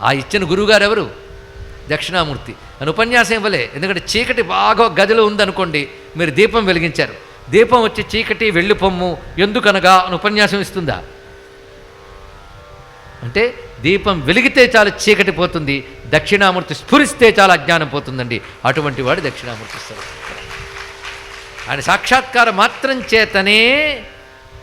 ఆ ఇచ్చిన గురువుగారు ఎవరు? దక్షిణామూర్తి. అని ఉపన్యాసం ఇవ్వలే. ఎందుకంటే చీకటి బాగా గదిలో ఉందనుకోండి, మీరు దీపం వెలిగించారు, దీపం వచ్చి చీకటి వెళ్ళిపొమ్ము ఎందుకనగా అని ఉపన్యాసం ఇస్తుందా? అంటే దీపం వెలిగితే చాలు చీకటి పోతుంది, దక్షిణామూర్తి స్ఫురిస్తే చాలా అజ్ఞానం పోతుందండి. అటువంటి వాడు దక్షిణామూర్తి స్వరూపం. ఆయన సాక్షాత్కారం మాత్రం చేతనే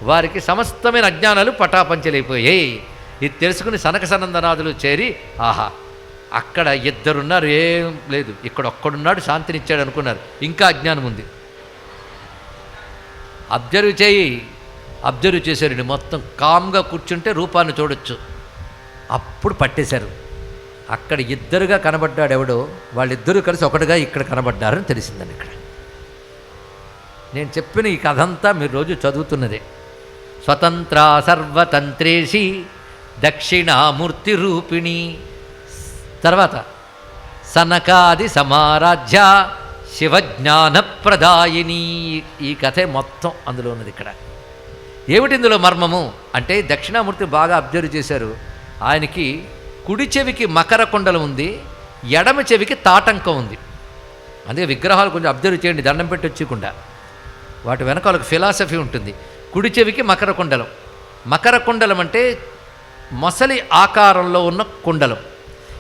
వారికి సమస్తమైన అజ్ఞానాలు పటాపంచలైపోయాయి. ఇది తెలుసుకుని సనక సనందనాథులు చేరి, ఆహా అక్కడ ఇద్దరున్నారు, ఏం లేదు, ఇక్కడ ఒక్కడున్నాడు శాంతినిచ్చాడు అనుకున్నారు, ఇంకా అజ్ఞానం ఉంది. అబ్జర్వ్ చేశారండి. మొత్తం కామ్గా కూర్చుంటే రూపాన్ని చూడొచ్చు. అప్పుడు పట్టేశారు. అక్కడ ఇద్దరుగా కనబడ్డాడు ఎవడో, వాళ్ళిద్దరూ కలిసి ఒకటిగా ఇక్కడ కనబడ్డారని తెలిసిందని. ఇక్కడ నేను చెప్పిన ఈ కథ అంతా మీరు రోజు చదువుతున్నదే. స్వతంత్ర సర్వతంత్రేషి దక్షిణామూర్తి రూపిణి, తర్వాత సనకాది సమారాధ్య శివజ్ఞానప్రదాయిని. ఈ కథే మొత్తం అందులో ఉన్నది. ఇక్కడ ఏమిటి ఇందులో మర్మము అంటే, దక్షిణామూర్తి బాగా అబ్జర్వ్ చేశారు. ఆయనకి కుడి చెవికి మకర కుండలం ఉంది, ఎడమ చెవికి తాటంకం ఉంది. అందుకే విగ్రహాలు కొంచెం అబ్జర్వ్ చేయండి, దండం పెట్టి వచ్చకుండా. వాటి వెనక వాళ్ళకి ఫిలాసఫీ ఉంటుంది. కుడి చెవికి మకర కుండలం. మకర కుండలం అంటే మొసలి ఆకారంలో ఉన్న కుండలం.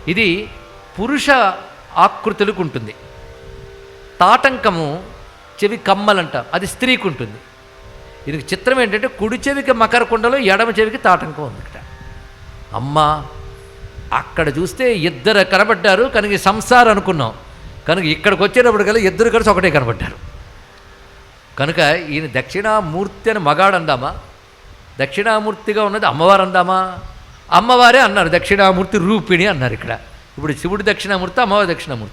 ఇది పురుష ఆకృతులకు ఉంటుంది. తాటంకము చెవి కమ్మలంట, అది స్త్రీకి ఉంటుంది. ఇది చిత్రం ఏంటంటే, కుడి చెవికి మకర కుండలం, ఎడమ చెవికి తాటంకం ఉంది. ఇక్కడ అమ్మ అక్కడ చూస్తే ఇద్దరు కనబడ్డారు, కనుక సంసారం అనుకున్నాం. కనుక ఇక్కడికి వచ్చేటప్పుడు కల్లా ఇద్దరు కలిసి ఒకటే కనబడ్డారు. కనుక ఈయన దక్షిణామూర్తి అని మగాడు అందామా? దక్షిణామూర్తిగా ఉన్నది అమ్మవారు అందామా? అమ్మవారే అన్నారు, దక్షిణామూర్తి రూపిణి అన్నారు. ఇక్కడ ఇప్పుడు శివుడు దక్షిణామూర్తి, అమ్మవారి దక్షిణామూర్తి.